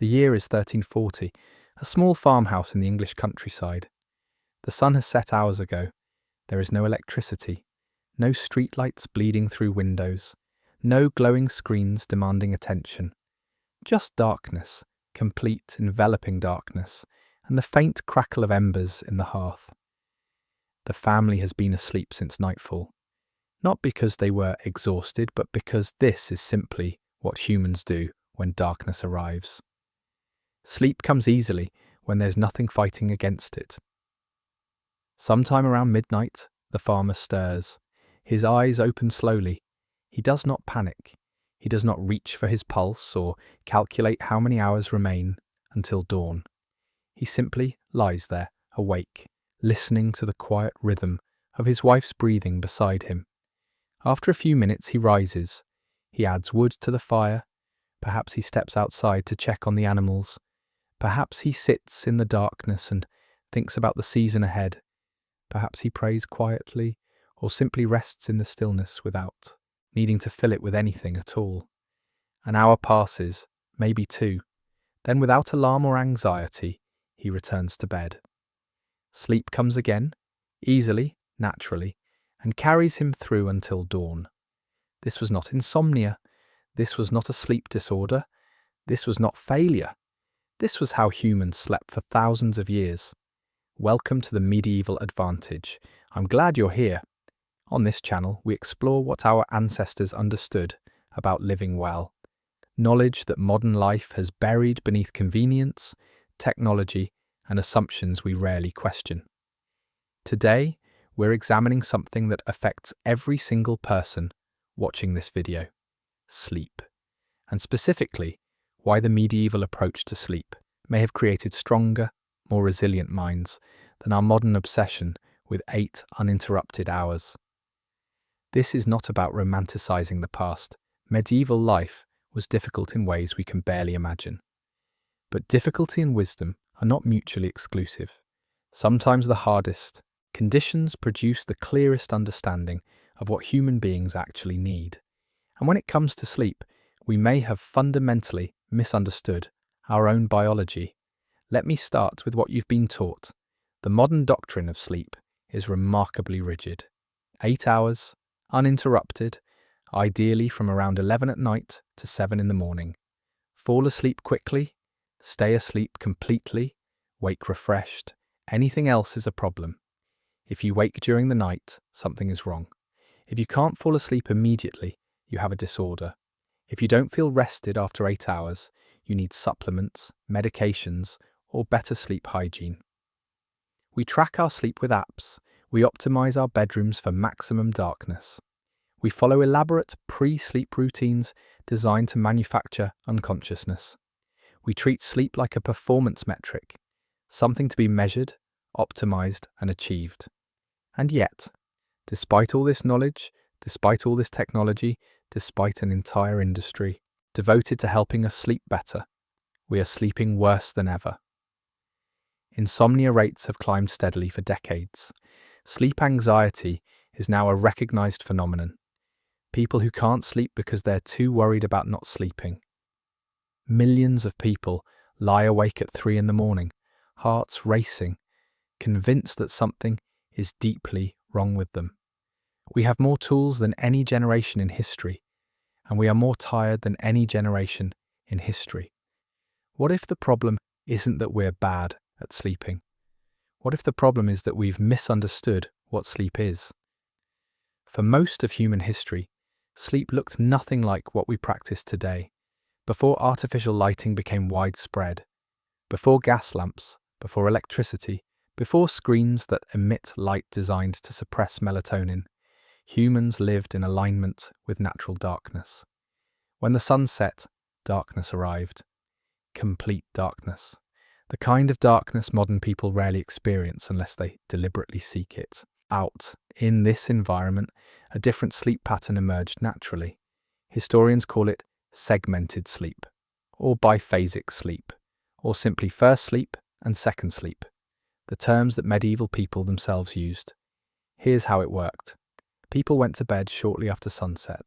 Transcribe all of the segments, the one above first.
The year is 1340, a small farmhouse in the English countryside. The sun has set hours ago. There is no electricity, no streetlights bleeding through windows, no glowing screens demanding attention. Just darkness, complete, enveloping darkness, and the faint crackle of embers in the hearth. The family has been asleep since nightfall, not because they were exhausted, but because this is simply what humans do when darkness arrives. Sleep comes easily when there's nothing fighting against it. Sometime around midnight, the farmer stirs. His eyes open slowly. He does not panic. He does not reach for his pulse or calculate how many hours remain until dawn. He simply lies there, awake, listening to the quiet rhythm of his wife's breathing beside him. After a few minutes, he rises. He adds wood to the fire. Perhaps he steps outside to check on the animals. Perhaps he sits in the darkness and thinks about the season ahead. Perhaps he prays quietly or simply rests in the stillness without needing to fill it with anything at all. An hour passes, maybe two. Then, without alarm or anxiety, he returns to bed. Sleep comes again, easily, naturally, and carries him through until dawn. This was not insomnia. This was not a sleep disorder. This was not failure. This was how humans slept for thousands of years. Welcome to the medieval advantage. I'm glad you're here. On this channel, we explore what our ancestors understood about living well. Knowledge that modern life has buried beneath convenience, technology, and assumptions we rarely question. Today, we're examining something that affects every single person watching this video: sleep. And specifically, why the medieval approach to sleep may have created stronger, more resilient minds than our modern obsession with 8 uninterrupted hours. This is not about romanticizing the past. Medieval life was difficult in ways we can barely imagine. But difficulty and wisdom are not mutually exclusive. Sometimes the hardest conditions produce the clearest understanding of what human beings actually need. And when it comes to sleep, we may have fundamentally misunderstood our own biology. Let me start with what you've been taught. The modern doctrine of sleep is remarkably rigid. 8 hours, uninterrupted, ideally from around 11 at night to 7 in the morning. Fall asleep quickly, stay asleep completely, wake refreshed. Anything else is a problem. If you wake during the night, something is wrong. If you can't fall asleep immediately, you have a disorder. If you don't feel rested after 8 hours, you need supplements, medications, or better sleep hygiene. We track our sleep with apps. We optimize our bedrooms for maximum darkness. We follow elaborate pre-sleep routines designed to manufacture unconsciousness. We treat sleep like a performance metric, something to be measured, optimized, and achieved. And yet, despite all this knowledge, despite all this technology, despite an entire industry devoted to helping us sleep better, we are sleeping worse than ever. Insomnia rates have climbed steadily for decades. Sleep anxiety is now a recognized phenomenon. People who can't sleep because they're too worried about not sleeping. Millions of people lie awake at 3 in the morning, hearts racing, convinced that something is deeply wrong with them. We have more tools than any generation in history, and we are more tired than any generation in history. What if the problem isn't that we're bad at sleeping? What if the problem is that we've misunderstood what sleep is? For most of human history, sleep looked nothing like what we practice today. Before artificial lighting became widespread, before gas lamps, before electricity, before screens that emit light designed to suppress melatonin, humans lived in alignment with natural darkness. When the sun set, darkness arrived. Complete darkness. The kind of darkness modern people rarely experience unless they deliberately seek it out. In this environment, a different sleep pattern emerged naturally. Historians call it segmented sleep, or biphasic sleep, or simply first sleep and second sleep, the terms that medieval people themselves used. Here's how it worked. People went to bed shortly after sunset,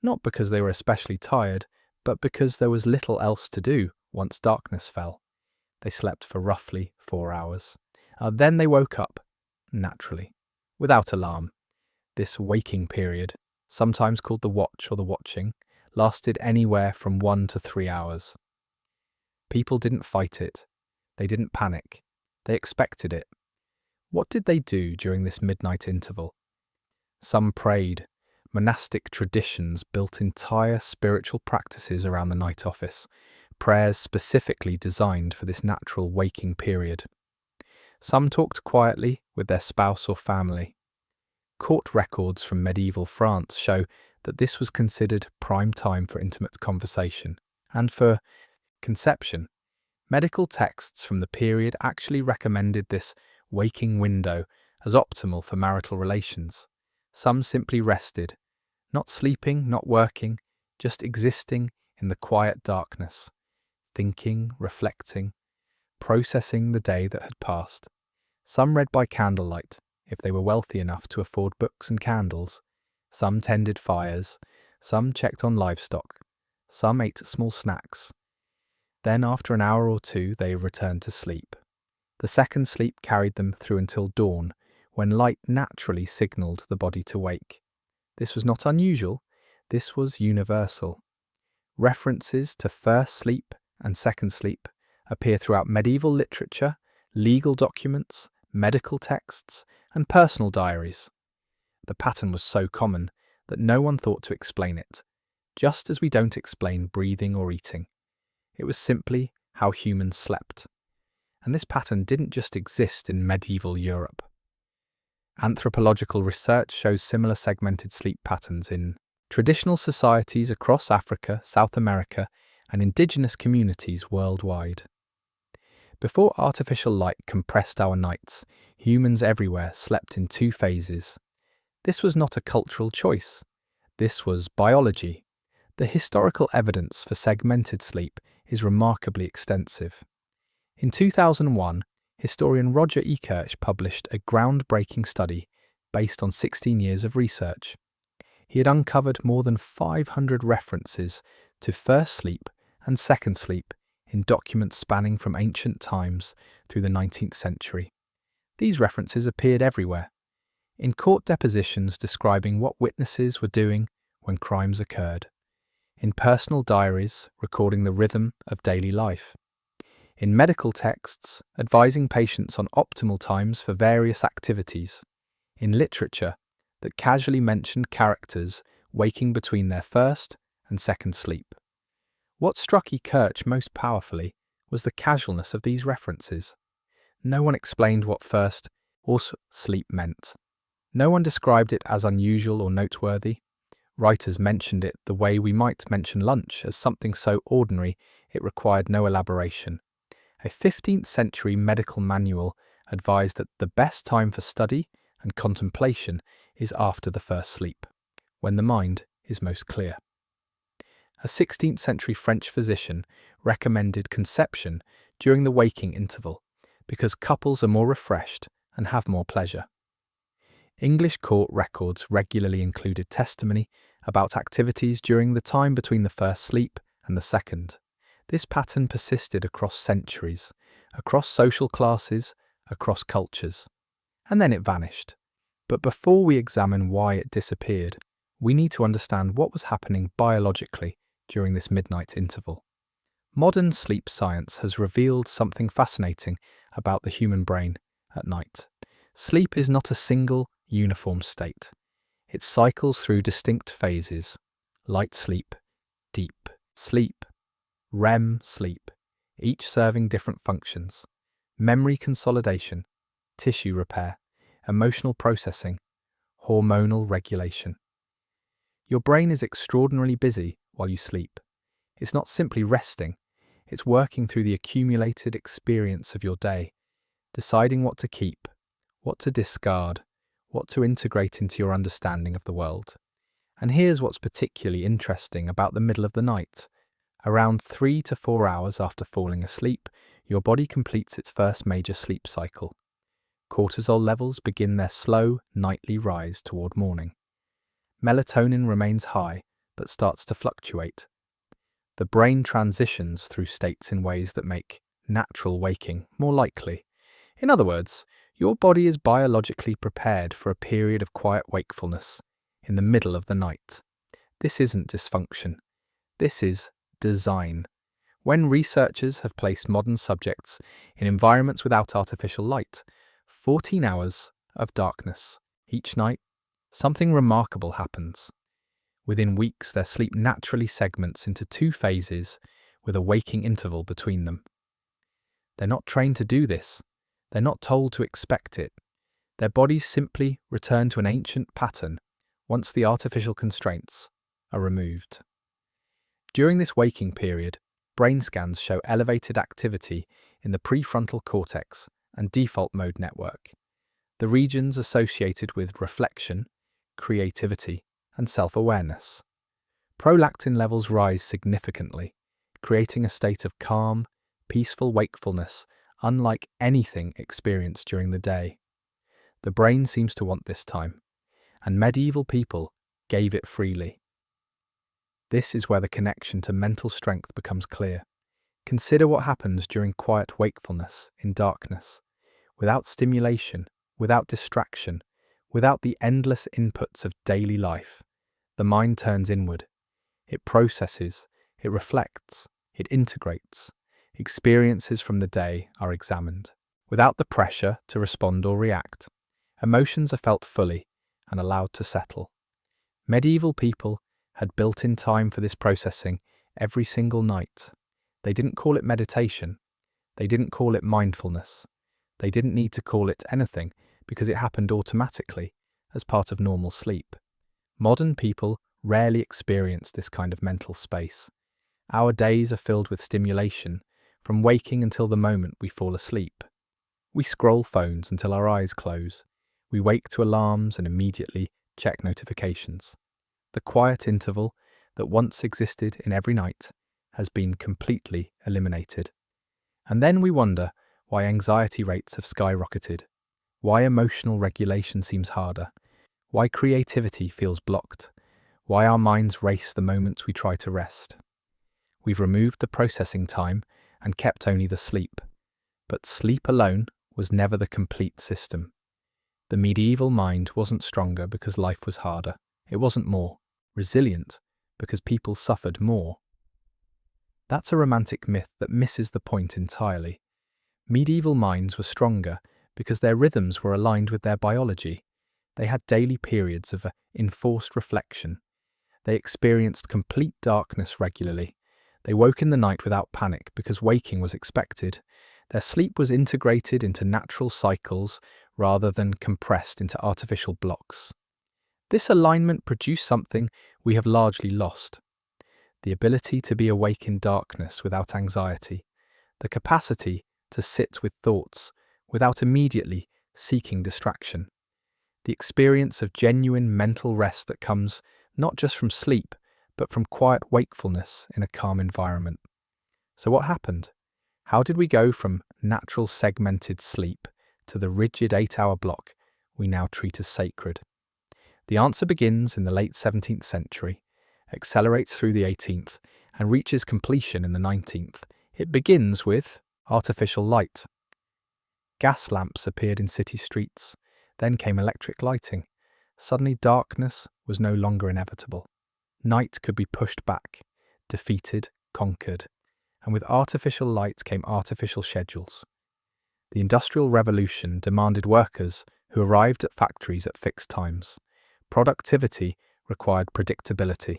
not because they were especially tired, but because there was little else to do once darkness fell. They slept for roughly 4 hours. Then they woke up, naturally, without alarm. This waking period, sometimes called the watch or the watching, lasted anywhere from 1 to 3 hours. People didn't fight it. They didn't panic. They expected it. What did they do during this midnight interval? Some prayed. Monastic traditions built entire spiritual practices around the night office, prayers specifically designed for this natural waking period. Some talked quietly with their spouse or family. Court records from medieval France show that this was considered prime time for intimate conversation and for conception. Medical texts from the period actually recommended this waking window as optimal for marital relations. Some simply rested, not sleeping, not working, just existing in the quiet darkness, thinking, reflecting, processing the day that had passed. Some read by candlelight, if they were wealthy enough to afford books and candles. Some tended fires, some checked on livestock, some ate small snacks. Then, after an hour or two, they returned to sleep. The second sleep carried them through until dawn, when light naturally signalled the body to wake. This was not unusual, this was universal. References to first sleep and second sleep appear throughout medieval literature, legal documents, medical texts, and personal diaries. The pattern was so common that no one thought to explain it, just as we don't explain breathing or eating. It was simply how humans slept. And this pattern didn't just exist in medieval Europe. Anthropological research shows similar segmented sleep patterns in traditional societies across Africa, South America, and indigenous communities worldwide. Before artificial light compressed our nights, humans everywhere slept in 2 phases. This was not a cultural choice. This was biology. The historical evidence for segmented sleep is remarkably extensive. In 2001, historian Roger Ekirch published a groundbreaking study based on 16 years of research. He had uncovered more than 500 references to first sleep and second sleep in documents spanning from ancient times through the 19th century. These references appeared everywhere, in court depositions describing what witnesses were doing when crimes occurred, in personal diaries recording the rhythm of daily life, in medical texts advising patients on optimal times for various activities, in literature that casually mentioned characters waking between their first and second sleep. What struck Ekirch most powerfully was the casualness of these references. No one explained what first or sleep meant. No one described it as unusual or noteworthy. Writers mentioned it the way we might mention lunch, as something so ordinary it required no elaboration. A 15th century medical manual advised that the best time for study and contemplation is after the first sleep, when the mind is most clear. A 16th century French physician recommended conception during the waking interval because couples are more refreshed and have more pleasure. English court records regularly included testimony about activities during the time between the first sleep and the second. This pattern persisted across centuries, across social classes, across cultures. And then it vanished. But before we examine why it disappeared, we need to understand what was happening biologically during this midnight interval. Modern sleep science has revealed something fascinating about the human brain at night. Sleep is not a single, uniform state. It cycles through distinct phases: light sleep, deep sleep, REM sleep, each serving different functions: memory consolidation, tissue repair, emotional processing, hormonal regulation. Your brain is extraordinarily busy while you sleep. It's not simply resting, it's working through the accumulated experience of your day, deciding what to keep, what to discard, what to integrate into your understanding of the world. And here's what's particularly interesting about the middle of the night. Around 3 to 4 hours after falling asleep, your body completes its first major sleep cycle. Cortisol levels begin their slow, nightly rise toward morning. Melatonin remains high, but starts to fluctuate. The brain transitions through states in ways that make natural waking more likely. In other words, your body is biologically prepared for a period of quiet wakefulness in the middle of the night. This isn't dysfunction. This is design. When researchers have placed modern subjects in environments without artificial light, 14 hours of darkness each night, something remarkable happens. Within weeks, their sleep naturally segments into 2 phases with a waking interval between them. They're not trained to do this. They're not told to expect it. Their bodies simply return to an ancient pattern once the artificial constraints are removed. During this waking period, brain scans show elevated activity in the prefrontal cortex and default mode network, the regions associated with reflection, creativity, and self-awareness. Prolactin levels rise significantly, creating a state of calm, peaceful wakefulness unlike anything experienced during the day. The brain seems to want this time, and medieval people gave it freely. This is where the connection to mental strength becomes clear. Consider what happens during quiet wakefulness in darkness, without stimulation, without distraction, without the endless inputs of daily life. The mind turns inward. It processes, it reflects, it integrates. Experiences from the day are examined, without the pressure to respond or react. Emotions are felt fully and allowed to settle. Medieval people had built-in time for this processing every single night. They didn't call it meditation. They didn't call it mindfulness. They didn't need to call it anything because it happened automatically as part of normal sleep. Modern people rarely experience this kind of mental space. Our days are filled with stimulation, from waking until the moment we fall asleep. We scroll phones until our eyes close. We wake to alarms and immediately check notifications. The quiet interval that once existed in every night has been completely eliminated. And then we wonder why anxiety rates have skyrocketed, why emotional regulation seems harder, why creativity feels blocked, why our minds race the moments we try to rest. We've removed the processing time and kept only the sleep. But sleep alone was never the complete system. The medieval mind wasn't stronger because life was harder. It wasn't more resilient because people suffered more. That's a romantic myth that misses the point entirely. Medieval minds were stronger because their rhythms were aligned with their biology. They had daily periods of enforced reflection. They experienced complete darkness regularly. They woke in the night without panic because waking was expected. Their sleep was integrated into natural cycles rather than compressed into artificial blocks. This alignment produced something we have largely lost: the ability to be awake in darkness without anxiety, the capacity to sit with thoughts without immediately seeking distraction, the experience of genuine mental rest that comes not just from sleep, but from quiet wakefulness in a calm environment. So what happened? How did we go from natural segmented sleep to the rigid 8-hour block we now treat as sacred? The answer begins in the late 17th century, accelerates through the 18th, and reaches completion in the 19th. It begins with artificial light. Gas lamps appeared in city streets, then came electric lighting. Suddenly darkness was no longer inevitable. Night could be pushed back, defeated, conquered, and with artificial light came artificial schedules. The Industrial Revolution demanded workers who arrived at factories at fixed times. Productivity required predictability.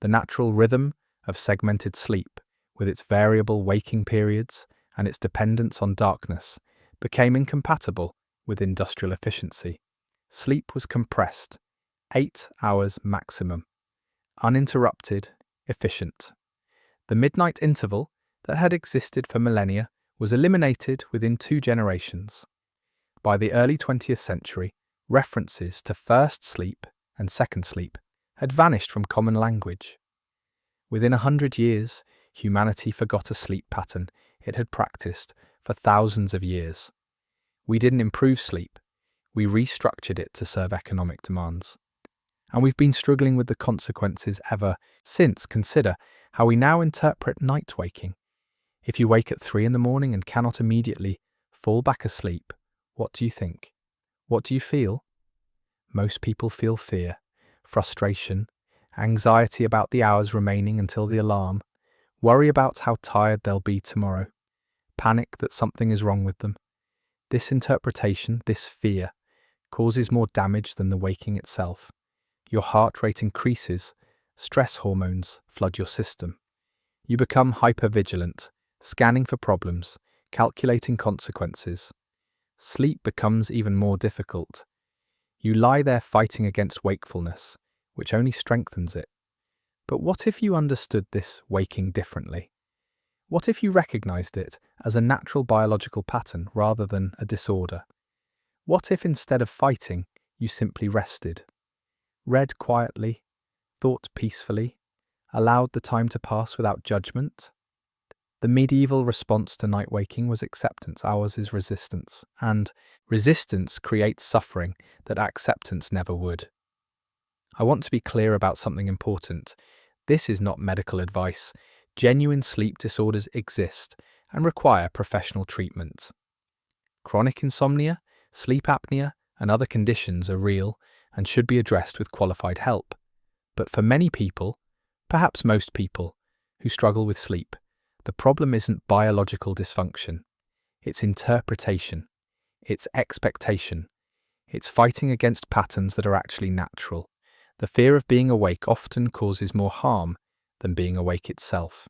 The natural rhythm of segmented sleep, with its variable waking periods and its dependence on darkness, became incompatible with industrial efficiency. Sleep was compressed, 8 hours maximum, uninterrupted, efficient. The midnight interval that had existed for millennia was eliminated within 2 generations. By the early 20th century, references to first sleep and second sleep had vanished from common language. Within 100 years, humanity forgot a sleep pattern it had practiced for thousands of years. We didn't improve sleep, we restructured it to serve economic demands. and we've been struggling with the consequences ever since. Consider how we now interpret night waking. If you wake at 3 in the morning and cannot immediately fall back asleep, what do you think? What do you feel? Most people feel fear, frustration, anxiety about the hours remaining until the alarm, worry about how tired they'll be tomorrow, panic that something is wrong with them. This interpretation, this fear, causes more damage than the waking itself. Your heart rate increases, stress hormones flood your system. You become hypervigilant, scanning for problems, calculating consequences. Sleep becomes even more difficult. You lie there fighting against wakefulness, which only strengthens it. But what if you understood this waking differently? What if you recognized it as a natural biological pattern rather than a disorder? What if instead of fighting, you simply rested? Read quietly, thought peacefully, allowed the time to pass without judgment? The medieval response to night waking was acceptance. Ours is resistance. And resistance creates suffering that acceptance never would. I want to be clear about something important. This is not medical advice. Genuine sleep disorders exist and require professional treatment. Chronic insomnia, sleep apnea, and other conditions are real and should be addressed with qualified help. But for many people, perhaps most people, who struggle with sleep, the problem isn't biological dysfunction. It's interpretation. It's expectation. It's fighting against patterns that are actually natural. The fear of being awake often causes more harm than being awake itself.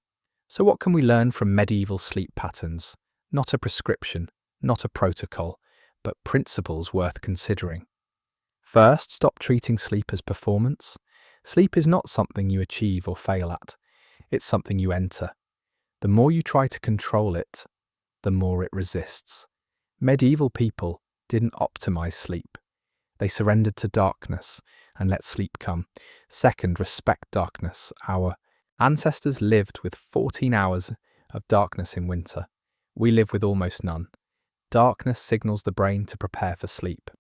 So what can we learn from medieval sleep patterns? Not a prescription, not a protocol, but principles worth considering. First, stop treating sleep as performance. Sleep is not something you achieve or fail at. It's something you enter. The more you try to control it, the more it resists. Medieval people didn't optimize sleep. They surrendered to darkness and let sleep come. Second, respect darkness. Our ancestors lived with 14 hours of darkness in winter. We live with almost none. Darkness signals the brain to prepare for sleep.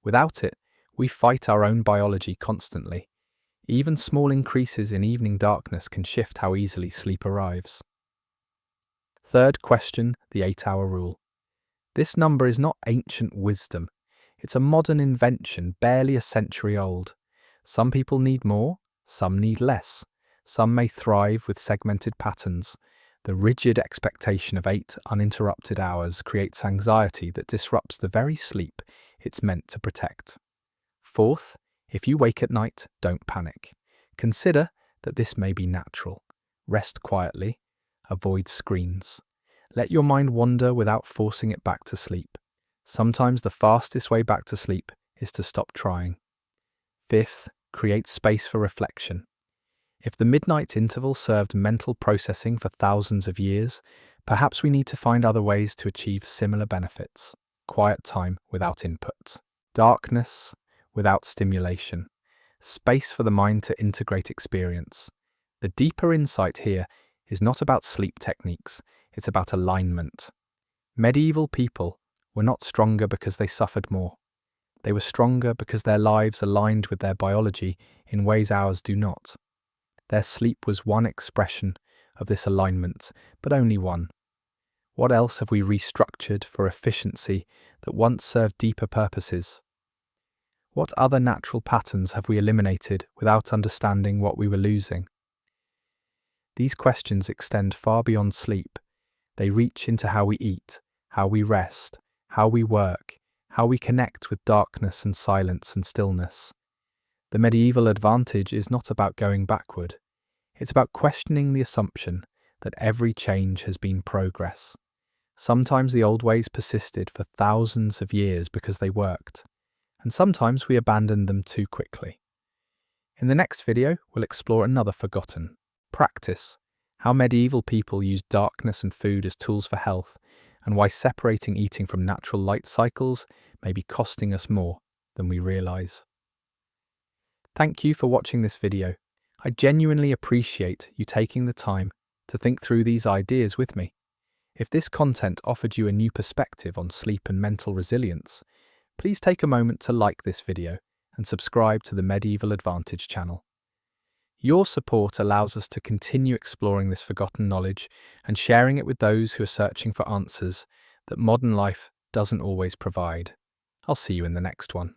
Without it, we fight our own biology constantly. Even small increases in evening darkness can shift how easily sleep arrives. Third, question the 8-hour rule. This number is not ancient wisdom. It's a modern invention, barely a century old. Some people need more, some need less. Some may thrive with segmented patterns. The rigid expectation of 8 uninterrupted hours creates anxiety that disrupts the very sleep it's meant to protect. Fourth, if you wake at night, don't panic. Consider that this may be natural. Rest quietly. Avoid screens. Let your mind wander without forcing it back to sleep. Sometimes the fastest way back to sleep is to stop trying. Fifth, create space for reflection. If the midnight interval served mental processing for thousands of years, perhaps we need to find other ways to achieve similar benefits. Quiet time without input. Darkness without stimulation. Space for the mind to integrate experience. The deeper insight here is not about sleep techniques, it's about alignment. Medieval people were not stronger because they suffered more. They were stronger because their lives aligned with their biology in ways ours do not. Their sleep was one expression of this alignment, but only one. What else have we restructured for efficiency that once served deeper purposes? What other natural patterns have we eliminated without understanding what we were losing? These questions extend far beyond sleep. They reach into how we eat, how we rest, how we work, how we connect with darkness and silence and stillness. The medieval advantage is not about going backward. It's about questioning the assumption that every change has been progress. Sometimes the old ways persisted for thousands of years because they worked, and sometimes we abandoned them too quickly. In the next video, we'll explore another forgotten practice, how medieval people used darkness and food as tools for health, and why separating eating from natural light cycles may be costing us more than we realize. Thank you for watching this video. I genuinely appreciate you taking the time to think through these ideas with me. If this content offered you a new perspective on sleep and mental resilience, please take a moment to like this video and subscribe to the Medieval Advantage channel. Your support allows us to continue exploring this forgotten knowledge and sharing it with those who are searching for answers that modern life doesn't always provide. I'll see you in the next one.